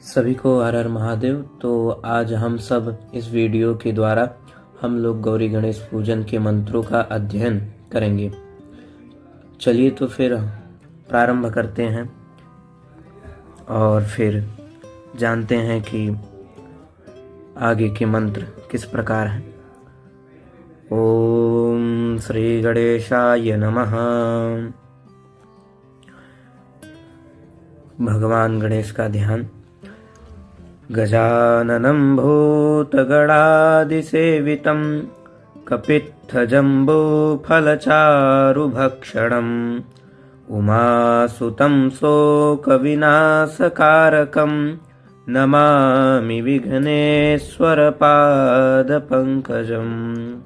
सभी को हर हर महादेव। तो आज हम सब इस वीडियो के द्वारा हम लोग गौरी गणेश पूजन के मंत्रों का अध्ययन करेंगे। चलिए तो फिर प्रारंभ करते हैं और फिर जानते हैं कि आगे के मंत्र किस प्रकार हैं। ओम श्री गणेशाय नमः। भगवान गणेश का ध्यान। गजाननं भूतगणादिसेवितं कपित्थजम्बूफलचारुभक्षणम् उमासुतं शोकविनाशकारकं नमामि विघ्नेश्वरपादपङ्कजम्।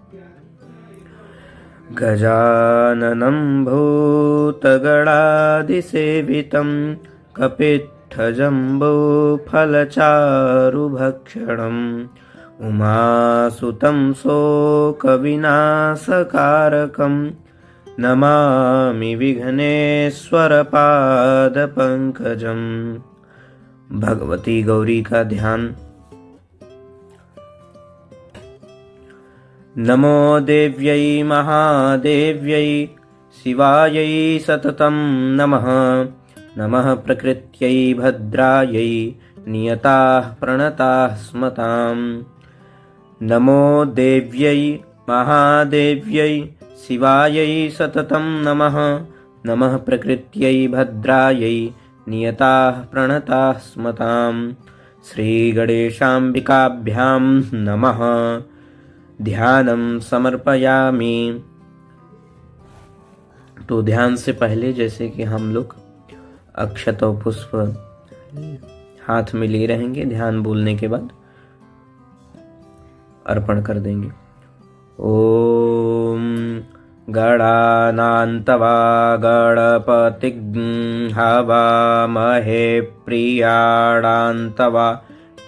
गजाननं भूतगणादिसेवितं कपित्थजम्बूफलचारुभक्षणम् उमासुतं शोकविनाशकारकं नमामि विघ्नेश्वरपादपङ्कजम्। भगवती गौरी का ध्यान। नमो देव्यै महादेव्यै शिवायै सततं नमः। नमः प्रकृत्यै भद्रायै नियताः प्रणताः स्मताम्। नमो देव्यै महादेव्यै शिवायै सततं नमः। नमः प्रकृत्यै भद्रायै नियताः प्रणताः स्मताम्। श्रीगणेशाम्बिकाभ्यां नमः। ध्यानं समर्पयामि। तो ध्यान से पहले जैसे कि हम लोग अक्षत और पुष्प हाथ में लिए रहेंगे, ध्यान बोलने के बाद अर्पण कर देंगे। ओम गणानान्तवा गणपतिं हवामहे प्रियाणान्तवा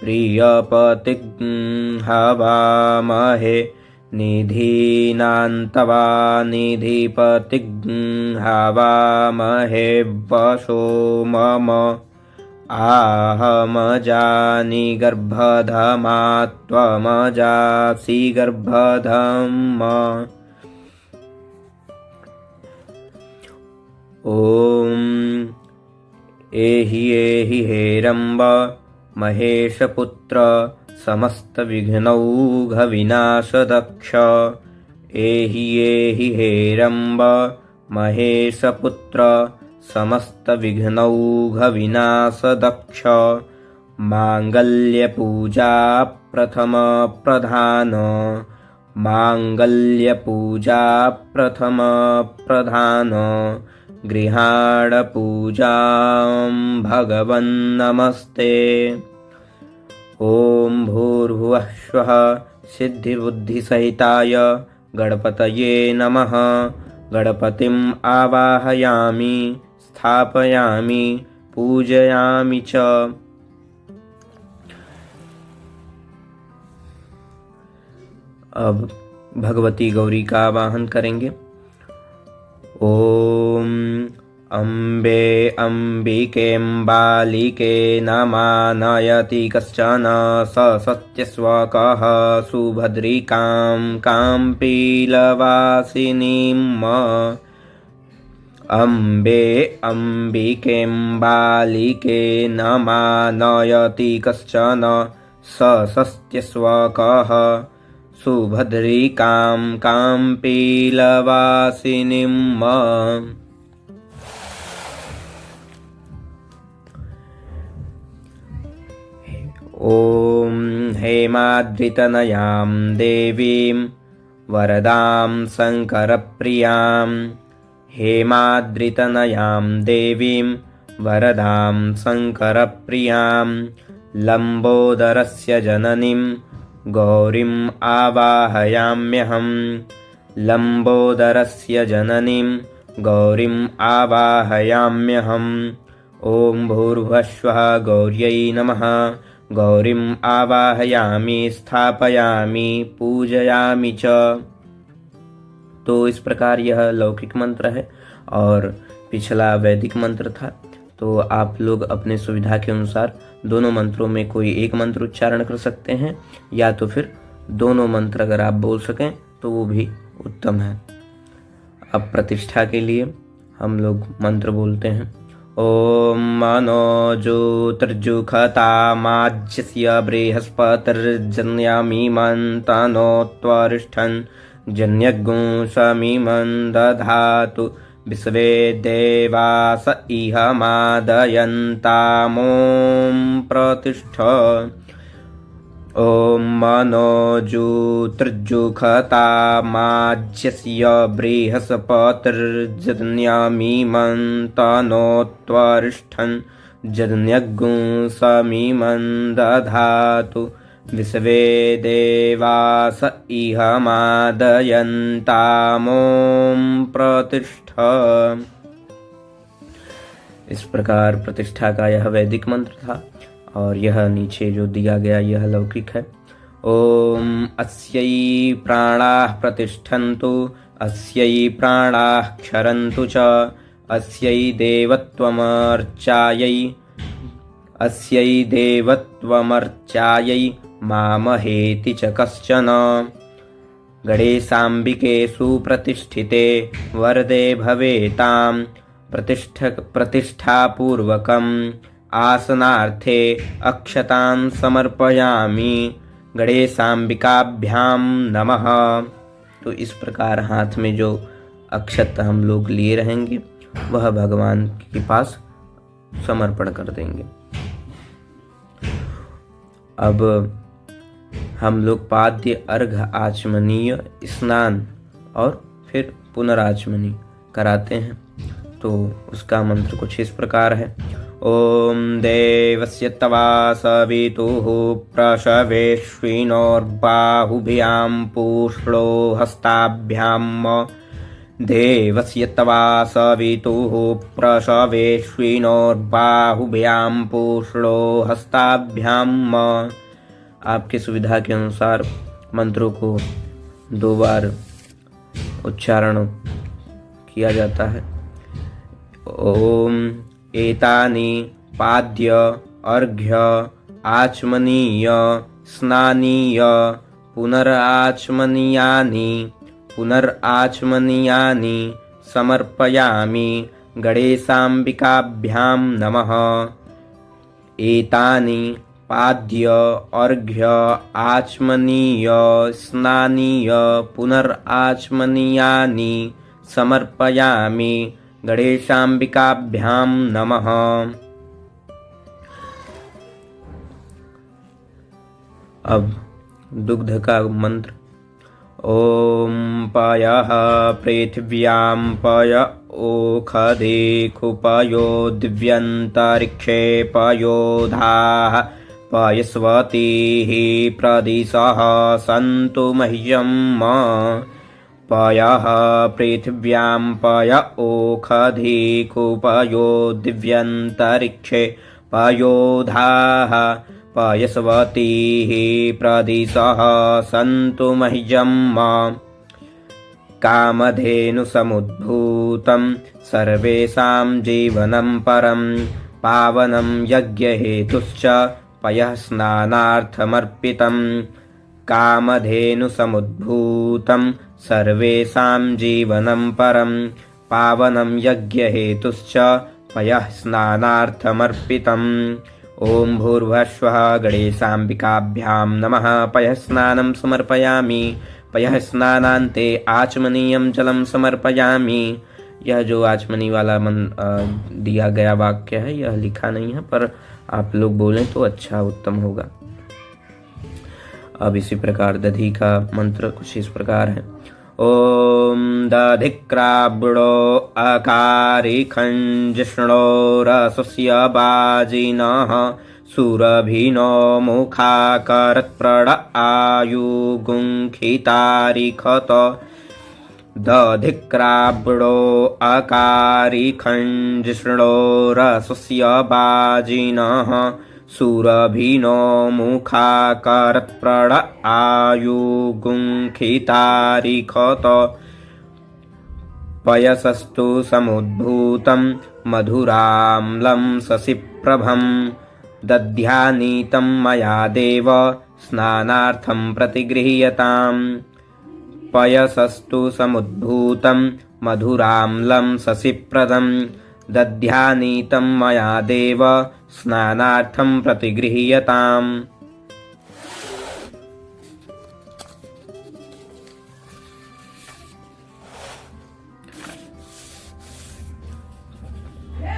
प्रियपतिं हवामहे निधीनान्तवा निधिपतिं हवामहे वशो मम आहमजानि गर्भधमा त्वमजासि गर्भधम। ओम एहि एहि हेरम्ब महेशपुत्र समस्तविघ्नौघविनाशदक्ष। एहि एहि हेरम्ब महेशपुत्र समस्तविघ्नौघविनाशदक्ष। माङ्गल्यपूजा प्रथम प्रधान। माङ्गल्यपूजा प्रथम प्रधान। गृहाणपूजां भगवन्नमस्ते। ॐ भूर्भुवः स्वः सिद्धिबुद्धिसहिताय गणपतये नमः। गणपतिम् आवाहयामि स्थापयामि पूजयामि च। अब भगवती गौरी का आवाहन करेंगे। ओम अम्बे अम्बिकेऽम्बालिके नमानयति कश्चन स सत्यस्वकः सुभद्रिकां काम्पीलवासिनीम्। अम्बे अम्बिकेऽम्बालिके नमानयति कश्चन स सत्यस्वकः सुभद्रिकां काम्पीलवासिनीम्। ॐ हेमाद्रितनयां देवीं वरदां शङ्करप्रियां। हेमाद्रितनयां देवीं वरदां शङ्करप्रियां। लम्बोदरस्य जननीं गौरीम् आवाहयाम्यहम्। लम्बोदरस्य जननीं गौरीम् आवाहयाम्यहम्। ॐ भूर्भुवः स्वः गौर्यै नमः। गौरीम् आवाहयामि स्थापयामि पूजयामि च। तो इस प्रकार यह लौकिक मंत्र है और पिछला वैदिक मंत्र था। तो आप लोग अपने सुविधा के अनुसार दोनों मंत्रों में कोई एक मंत्र उच्चारण कर सकते हैं, या तो फिर दोनों मंत्र अगर आप बोल सकें तो वो भी उत्तम है। अब प्रतिष्ठा के लिए हम लोग मंत्र बोलते हैं। ओम मनो ज्योतिर्जुखतामाज्यस्य बृहस्पतिर्जन्यामीमन्तनो त्वरिष्ठन् जन्यगुंसमीमं दधातु विश्वे देवास इह मादयन्तामों प्रतिष्ठ। ओम मनो ज्योतिर्जुखतामाज्यस्य बृहस्पतिर्जन्यामीमन्तनो त्वरिष्ठन् जन्यगुंसमीमं दधातु विश्वे देवास इह मादयन्तामों प्रतिष्ठ। इस प्रकार प्रतिष्ठा का यह वैदिक मंत्र था, और यह नीचे जो दिया गया यह लौकिक है। ओम अस्यै प्राणाः प्रतिष्ठन्तु अस्यै प्राणाः क्षरन्तु च अस्यै देवत्वमर्चायै मामहेति च कश्चन। गणेशाम्बिके सुप्रतिष्ठिते वरदे भवेतां प्रतिष्ठापूर्वकम् आसनार्थे अक्षतां समर्पयामि गणेशाम्बिकाभ्यां नमः। तो इस प्रकार हाथ में जो अक्षत हम लोग लिए रहेंगे वह भगवान के पास समर्पण कर देंगे। अब हम लोग पाद्य, अर्घ, आचमनीय, स्नान और फिर पुनराचमनी कराते हैं। तो उसका मंत्र कुछ इस प्रकार है। ओम देवस्य तवा सवितुः प्रसवेश्विनोर्बाहुभ्यां पूष्णो हस्ताभ्याम्। देवस्य तवा सवितुः प्रसवेश्विनोर्बाहुभ्यां पूष्णो हस्ताभ्याम्। आपकी सुविधा के अनुसार मंत्रों को 2 बार उच्चारण किया जाता है। ओम एतानि पाद्य, अर्घ्य, आचमनीय, स्नानीय, पुनराचमनीयानि समर्पयामि गणेशाम्बिकाभ्यां नमः। एतानि पाद्य, अर्घ्य, आचमनीय, स्नानीय, पुनराचमनीयानि समर्पयामि गणेशाम्बिकाभ्यां नमः। अब दुग्ध का मंत्र। ओम पयः पृथिव्यां पय ओखधे खुपयो दिव्यन्तरिक्षे पयोधाः पयस्वतीः प्रदिशः सन्तु मह्यम्। पयः पृथिव्यां पय ओखधे खुपयो दिव्यन्तरिक्षे पयोधाः पयस्वतीः प्रदिशः सन्तु मह्यम्। कामधेनुसमुद्भूतं सर्वेषां जीवनं परं पावनं यज्ञहेतुश्च पयः स्नानार्थमर्पितम्। कामधेनुसमुद्भूतं सर्वेषां जीवनं परं पावनं यज्ञहेतुश्च पयः स्नानार्थमर्पितम्। ओम भूर्भुवस्सुः गणेशाम्बिकाभ्यां नमः। पयः स्नानं समर्पयामि। पयः स्नानान्ते आचमनीयं जलं समर्पयामि। यह जो आचमनी वाला दिया गया वाक्य है यह लिखा नहीं है, पर आप लोग बोलें तो अच्छा उत्तम होगा। अब इसी प्रकार दधि का मंत्र कुछ इस प्रकार है। ओम दधिक्राब्डो अकारिखञ्जिष्णो रसस्य बाजिनः सुरभिनो मुखाकरत्प्रण आयुगुंखितारिखत। दधिक्राब्डो अकारिखञ्जिष्णो रसस्य बाजिनः सुरभिनो मुखाकरत्प्रण आयुगुंखितारिखत। पयसस्तु समुद्भूतं मधुराम्लं शशिप्रभं दध्यानीतं मया देव स्नानार्थं प्रतिगृह्यताम् पयसस्तु समुद्भूतं मधुराम्लं शशिप्रदं दध्यानीतं मया देव स्नानार्थं प्रतिगृह्यताम्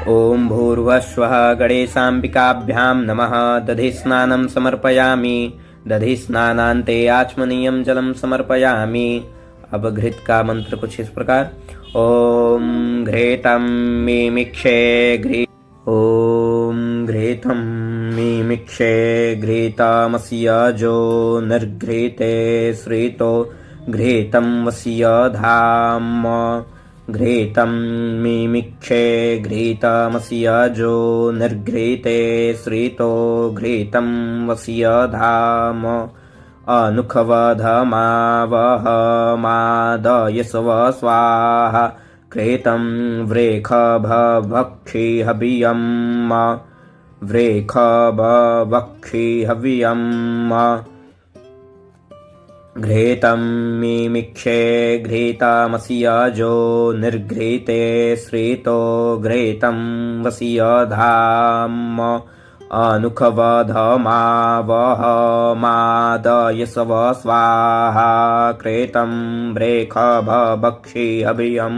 ओम भूर्भुवस्वः गणेशाम्बिकाभ्यां नमः। दधिस्नानं समर्पयामि। दधिस्नानान्ते आचमनीयं जलं समर्पयामि। अब घृत का मंत्र कुछ इस प्रकार। ओम घृतं मिमिक्षे घृ ओम घृतं मिमिक्षे घृतमस्य जो निर्घृते श्रितो घृतं वस्य धाम घृतं मिमिक्षे घृतमस्य जो निर्घृते श्रितो घृतं वस्य धाम अनुखवधमावहमादयस्व स्वाहा घृतं व्रेखभभक्षि हवियं व्रेखभभक्षि हवियं घृतं मिमिक्षे घृतमस्य जो निर्घृते श्रितो घृतं वस्य धाम अनुखवधमावहमादयस्व स्वाहा घृतं व्रेखभभक्षि हवियं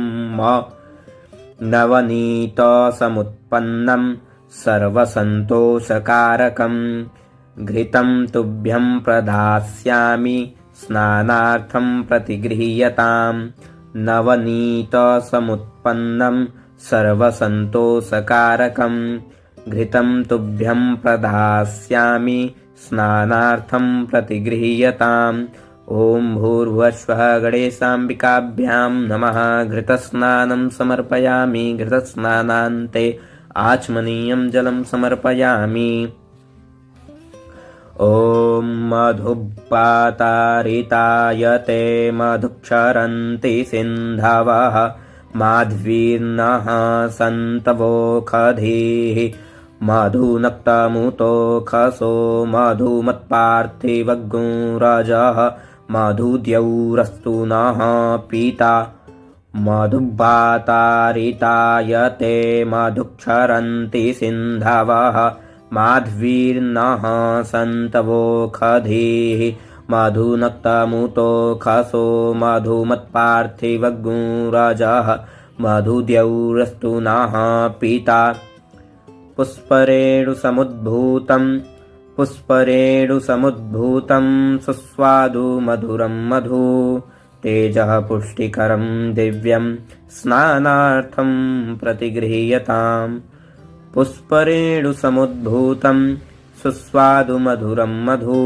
नवनीतसमुत्पन्नं सर्वसन्तोषकारकं घृतं तुभ्यं प्रदास्यामि स्नानार्थं प्रतिगृह्यताम् नवनीतसमुत्पन्नं सर्वसन्तोषकारकं घृतं तुभ्यं प्रदास्यामि स्नानार्थं प्रतिगृह्यताम् ओम भूर्भुवस्वः गणेशाम्बिकाभ्यां नमः। घृतस्नानं समर्पयामि। घृतस्नानान्ते आचमनीयं जलं समर्पयामि। ओम मधुपातारितायते मधुक्षरन्ति सिन्धवः माध्वीर्नः सन्तवोखधीः मधुनक्तमुतोखसो मधुमत्पार्थिवगुंरजः मधुद्यौरस्तु नः पीता मधुपातारितायते मधुक्षरन्ति सिन्धवः माध्वीर्नः सन्तवोखधीः मधुनक्तमुतोखसो मधुमत्पार्थिवगुंरजः मधुद्यौरस्तु नः पीता पुष्परेणुसमुद्भूतं सुस्वादु मधुरं मधु तेजः पुष्टिकरं दिव्यं स्नानार्थं प्रतिगृह्यताम् पुष्परेणुसमुद्भूतं सुस्वादु मधुरं मधु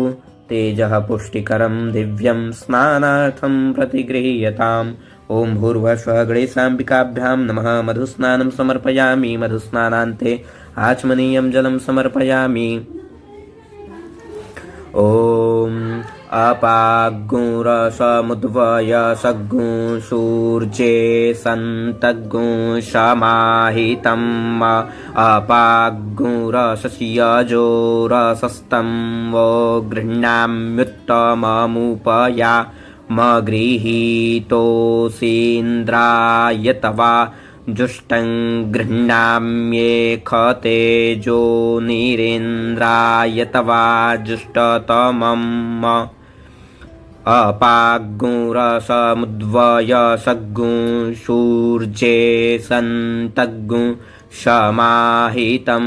तेजः पुष्टिकरं दिव्यं स्नानार्थं प्रतिगृह्यताम् ओम भूर्भुवस्वः गणेशाम्बिकाभ्यां नमः। मधुस्नानं समर्पयामि। मधुस्नानान्ते आचमनीयं जलं समर्पयामि। ओम अपाग्गुरसमुद्वयसग्गुं सूर्ये सन्तग्गुं समाहितं अपाग्गुरसस्यजोरसस्तं वो गृह्णाम्युत्तममुपया मगृहीतोऽसीन्द्राय तवा जुष्टं गृह्णाम्येखतेजो निरेन्द्राय तवा जुष्टतमम् अपाग्गुरसमुद्वयसग्गुं सूर्ये सन्तग्गुं समाहितं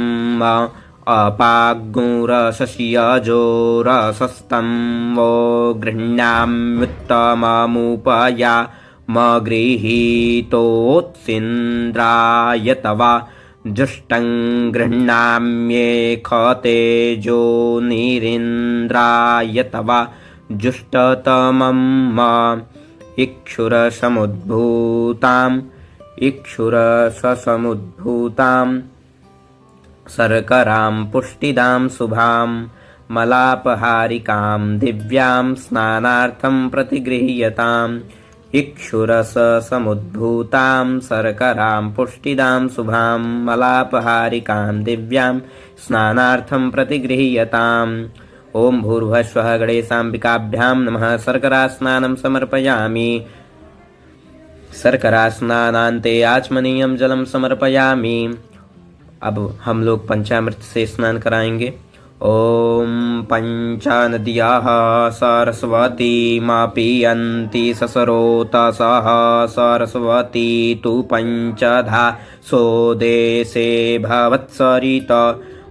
अपाग्गुरसस्यजोरसस्तं वो गृह्णाम्युत्तममुपया मगृहीतोऽसीन्द्राय तवा जुष्टं गृह्णाम्येखतेजो निरेन्द्राय तवा जुष्टतमम् इक्षुरसमुद्भूतां शर्करां पुष्टिदां शुभां मलापहारिकां दिव्यां स्नानार्थं प्रतिगृह्यताम् इक्षुरस समुद्भूतां शर्करां पुष्टिदां शुभां मलापहारिकां दिव्यां स्नानार्थं प्रतिगृह्यताम्। ओम भूर्भुवः गणेशाम्बिकाभ्यां नमः। शर्करा स्नानं समर्पयामि। शर्करा स्नानान्ते आचमनीयं जलम समर्पयामि। अब हम लोग पंचामृत से स्नान कराएंगे। ओम पंचानद्याः सरस्वती मापीयन्ति ससरोतसः सरस्वती तु पंचधा सोदेशे भवत्सरित।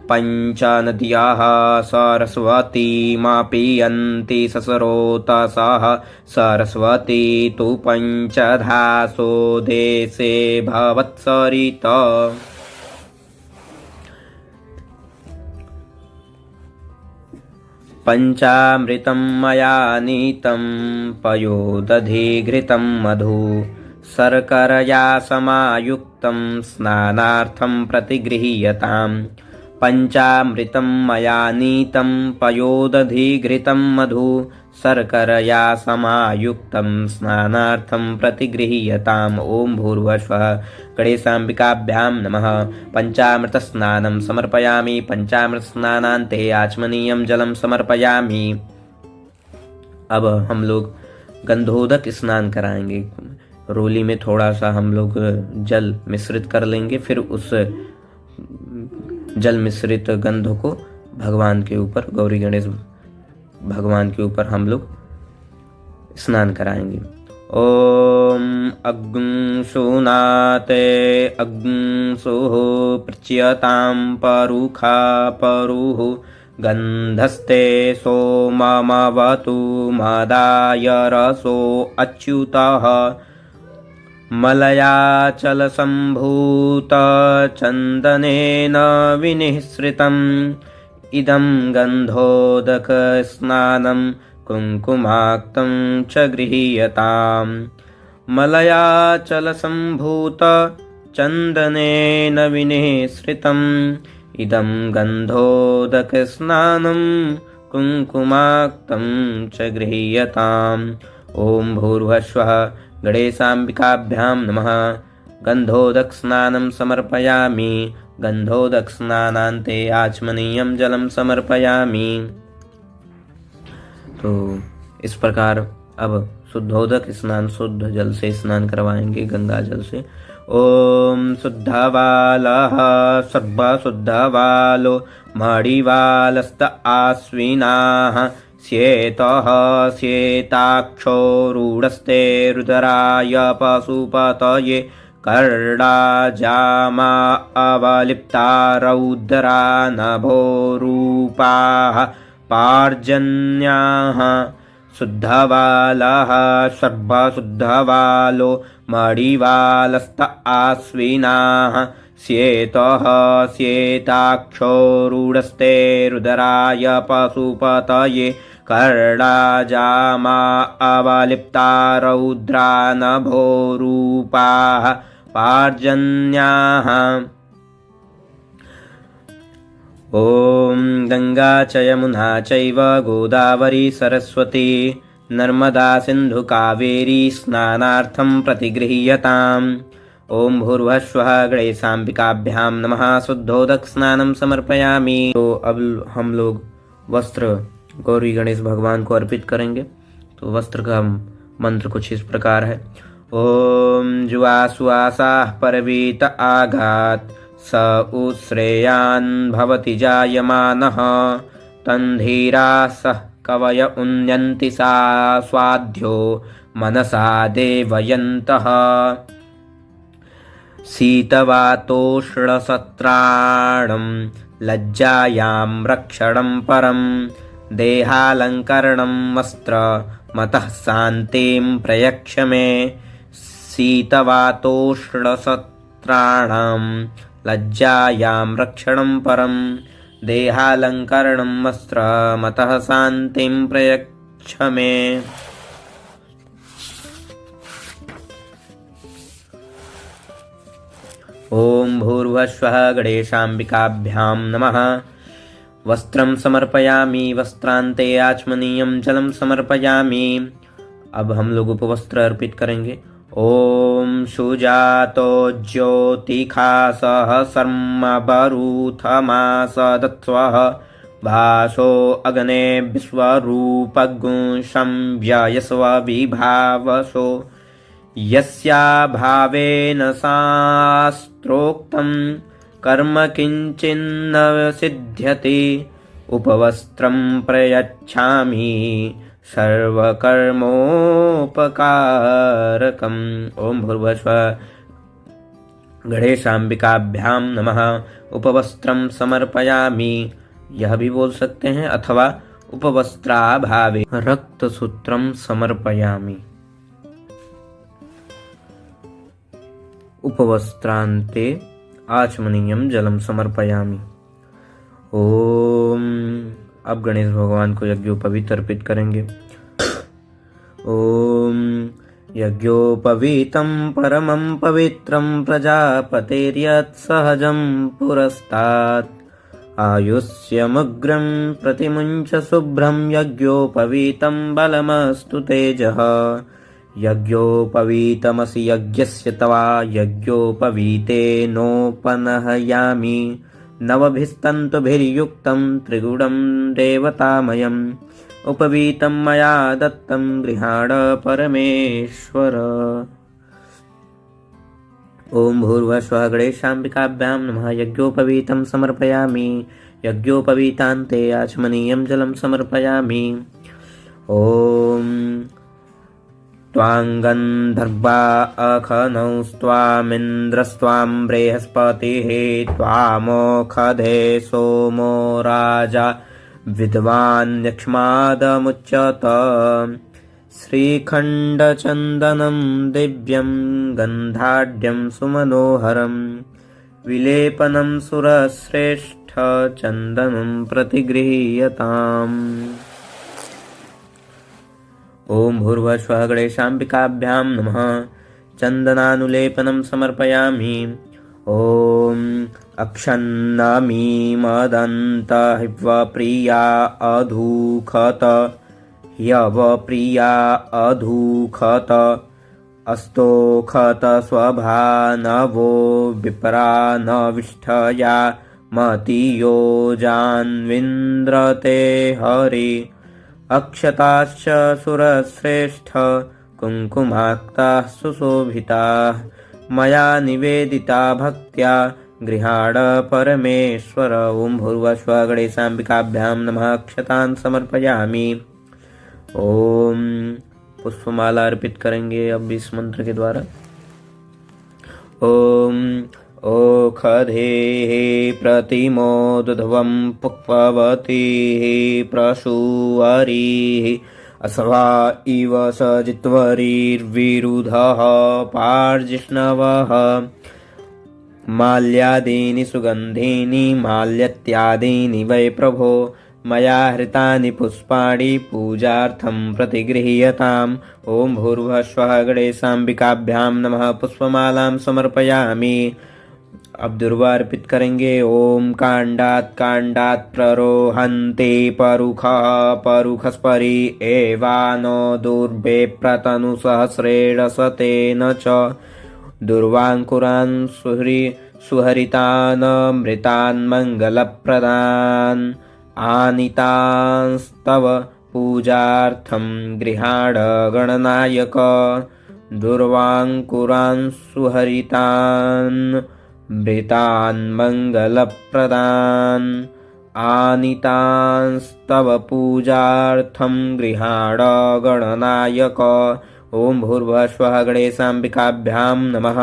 पंचानद्याः सरस्वती मापीयन्ति ससरोतसः सरस्वती तु पंचधा सोदेशे भवत्सरित। पंचामृतं मया नीतं पयोदधिघृतं मधु शर्करया समायुक्तं स्नानार्थं प्रतिगृह्यताम्। पंचामृतं मया नीतं पयोदधिघृतं मधु शर्करया समायुक्तं स्नानार्थं प्रतिगृह्यताम्। ओम भूर्भुवः गणेशाम्बिकाभ्यां नमः। पंचामृतस्नानं समर्पयामि। पंचामृतस्नानान्ते आचमनीयं जलं समर्पयामि। अब हम लोग गंधोदक स्नान कराएंगे। रोली में थोड़ा सा हम लोग जल मिश्रित कर लेंगे, फिर उस जल मिश्रित गंध को भगवान के ऊपर, गौरी गणेश भगवान के ऊपर हम लोग स्नान कराएंगे। ओम अग्निशुनाते अग्निशुः प्रच्यतां परुखा परुः गन्धस्ते सोममवतु मदाय रसो अच्युतः। मलयाचलसम्भूतचन्दनेन विनिःसृतम् इदं गन्धोदकस्नानं कुङ्कुमाक्तं च गृह्यताम्। मलयाचलसम्भूतचन्दनेन विनिःसृतम् इदं गन्धोदकस्नानं कुङ्कुमाक्तं च गृह्यताम्। ओम भूर्भुवः गणेशाम्बिकाभ्यां नमः। गन्धोदक स्नानं समर्पयामि। गन्धोदक स्नानान्ते आचमनीयं जलं समर्पयामि। तो इस प्रकार अब शुद्धोदक स्नान शुद्ध जल से स्नान करवाएंगे, गंगा जल से। ओम शुद्धवालः सर्वशुद्धवालो मणिवालस्त आश्विनाः श्वेतः श्वेताक्षो रूढस्ते रुद्राय पशुपतये कर्णाजामा अवलिप्ता रौद्रा नभोरूपाः पार्जन्याः। शुद्धवालः सर्वशुद्धवालो मणिवालस्त आश्विनाः श्वेतः श्वेताक्षो रूढस्ते रुद्राय पशुपतये कर्णाजामा अवलिप्ता रौद्रा नभोरूपाः पार्जन्याः। ओम गंगा च यमुना चैव गोदावरी सरस्वती नर्मदा सिंधु कावेरी स्नानार्थं प्रतिगृह्यताम्। ओम भूर्भुवः गणेशाम्बिकाभ्यां नमः। शुद्धोदक स्नानं समर्पयामि। तो अब हम लोग वस्त्र गौरी गणेश भगवान को अर्पित करेंगे। तो वस्त्र का मंत्र कुछ इस प्रकार है। ओम जुआसुआसाः परवीत आघात स उश्रेयान् भवति जायमानः तन्धीराः सः कवय उन्यन्ति सा स्वाध्यो मनसा देवयन्तः। शीतवातोष्णसत्राणं लज्जायां रक्षणं परं देहालङ्करणं वस्त्रमतः शान्तिं प्रयक्ष मे। शीतवातोष्णसत्राणां लज्जायां रक्षणं परं देहालङ्करणं वस्त्रमतः शान्तिं प्रयक्ष मे। ओम भूर्भुवः गणेशाम्बिकाभ्यां नमः। वस्त्रं समर्पयामि। वस्त्रान्ते आचमनीयं जलं समर्पयामि। अब हम लोग उपवस्त्र अर्पित करेंगे। ओम सुजातो ज्योतिखा सहस्रम बरूथमास दत्स्वः भासो अग्ने विश्वरूपगुं संव्ययस्व विभावसो यस्या भावेन शास्त्रोक्तं कर्म किंचिन्न सिद्ध्यति उपवस्त्रं प्रयच्छामि सर्वकर्मोपकारकम्। ओम भूर्भुवस्सुः गणेशाम्बिकाभ्यां नमः। उपवस्त्रं समर्पयामि, यह भी बोल सकते हैं, अथवा उपवस्त्राभावे रक्तसूत्रं समर्पयामि। उपवस्त्रान्ते आचमनीयं जलं समर्पयामि। ओम अब गणेश भगवान को यज्ञोपवीत अर्पित करेंगे। ओम यज्ञोपवीतं परमं पवित्रं प्रजापतेर्यत् सहजं पुरस्तात् आयुष्यमुग्रं प्रतिमुञ्च शुभ्रं यज्ञोपवीतं बलमस्तु तेजः। यज्ञोपवीतमसि यज्ञस्य तवा यज्ञोपवीतेनोपनहयामि नवभिस्तन्तुभिर्युक्तं त्रिगुणं देवतामयम् उपवीतं मया दत्तं गृहाण परमेश्वर। ओम भूर्भुवस्सुः गणेशाम्बिकाभ्यां नमः। यज्ञोपवीतं समर्पयामि, यज्ञोपवीतान्ते आचमनीयं जलं समर्पयामि। ओम त्वां गन्धर्वा अखनौस्त्वामिन्द्रस्त्वां बृहस्पतिः त्वामोखधे सोमो राजा विद्वान् यक्ष्मादमुच्यत। श्रीखण्डचन्दनं दिव्यं गन्धाढ्यं सुमनोहरं विलेपनं सुरश्रेष्ठ चन्दनं प्रतिगृह्यताम्। ओम भूर्भुवस्सुः गणेशाम्बिकाभ्यां नमः। चन्दनानुलेपनं समर्पयामि। ओम अक्षन्नामी मदन्त ह्यवप्रिया अधूखत ह्यवप्रिया अधूखत अस्तोखत स्वभानवो विप्रा न विष्ठया मतियोजान्विन्द्रते हरि अक्षताश्च सुरश्रेष्ठ कुङ्कुमाक्ताः सुशोभिताः मया निवेदिता भक्त्या गृहाण परमेश्वर। ओम भूर्भुवस्सुः गणेशाम्बिकाभ्यां नमः। अक्षतान् समर्पयामि। ओम पुष्पमाला अर्पित करेंगे अब इस मंत्र के द्वारा। ओम ओखधेः प्रतिमोदध्वं पुष्पवतीः प्रसूवरीः अस्वा इव सजित्वरीर्विरुधः पार्जिष्णवः माल्यादीनि सुगन्धीनि माल्यत्यादीनि वै प्रभो मया हृतानि पुष्पाणि पूजार्थं प्रतिगृह्यताम्। ओम भूर्भुवस्सुः गणेशाम्बिकाभ्यां नमः। पुष्पमालां समर्पयामि। अब दुर्वा अर्पित करेंगे। ओम काण्डात् प्ररोहन्ते परुखः परुखस्परि एवानो दुर्वे प्रतनुसहस्रेण शतेन च दुर्वाङ्कुरान् सुहरितान् मृतान् मङ्गलप्रदान् आनीतांस्तव पूजार्थं गृहाण गणनायक। दुर्वाङ्कुरान् सुहरितान् मृतान् मङ्गलप्रदान् आनीतांस्तव पूजार्थं गृहाण गणनायक। ओम भूर्भुवस्सुः गणेशाम्बिकाभ्यां नमः।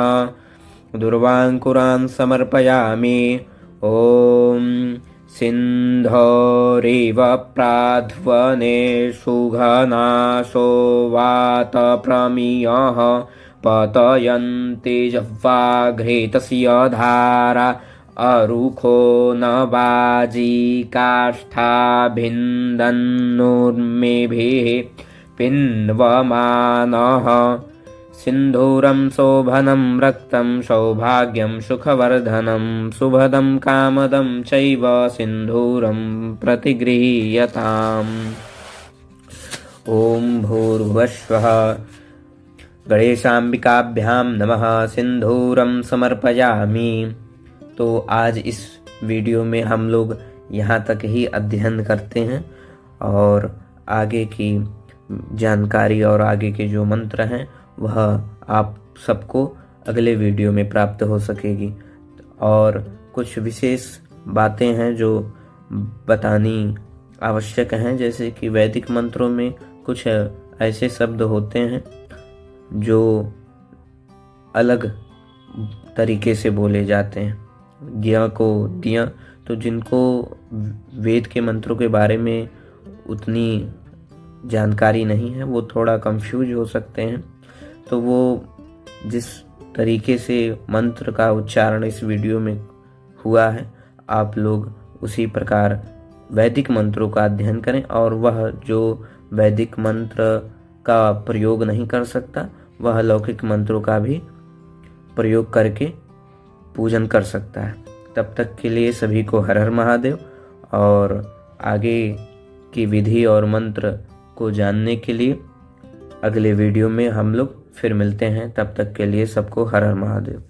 दुर्वाङ्कुरान् समर्पयामि। ओम सिन्धोरिव प्राध्वने सुघनासो वातप्रमियः पतयन्ति जह्वाघृतस्य धारा अरुखो न वाजी काष्ठाभिन्दन्नुर्मेभिः पिन्वमानः सिन्धूरं शोभनं रक्तं सौभाग्यं सुखवर्धनं शुभदं कामदं चैव सिन्धूरं प्रतिगृह्यताम्। ओम भूर्भुवस्वः। गणेशाम्बिकाभ्याम नमः। सिंधूरम समर्पयामि। तो आज इस वीडियो में हम लोग यहाँ तक ही अध्ययन करते हैं और आगे की जानकारी और आगे के जो मंत्र हैं वह आप सबको अगले वीडियो में प्राप्त हो सकेगी। और कुछ विशेष बातें हैं जो बतानी आवश्यक हैं, जैसे कि वैदिक मंत्रों में कुछ ऐसे शब्द होते हैं जो अलग तरीके से बोले जाते हैं। ज्ञ को दिया, तो जिनको वेद के मंत्रों के बारे में उतनी जानकारी नहीं है वो थोड़ा कंफ्यूज हो सकते हैं। तो वो जिस तरीके से मंत्र का उच्चारण इस वीडियो में हुआ है, आप लोग उसी प्रकार वैदिक मंत्रों का अध्ययन करें। और वह जो वैदिक मंत्र का प्रयोग नहीं कर सकता, वह लौकिक मंत्रों का भी प्रयोग करके पूजन कर सकता है। तब तक के लिए सभी को हर हर महादेव। और आगे की विधि और मंत्र को जानने के लिए अगले वीडियो में हम लोग फिर मिलते हैं। तब तक के लिए सबको हर हर महादेव।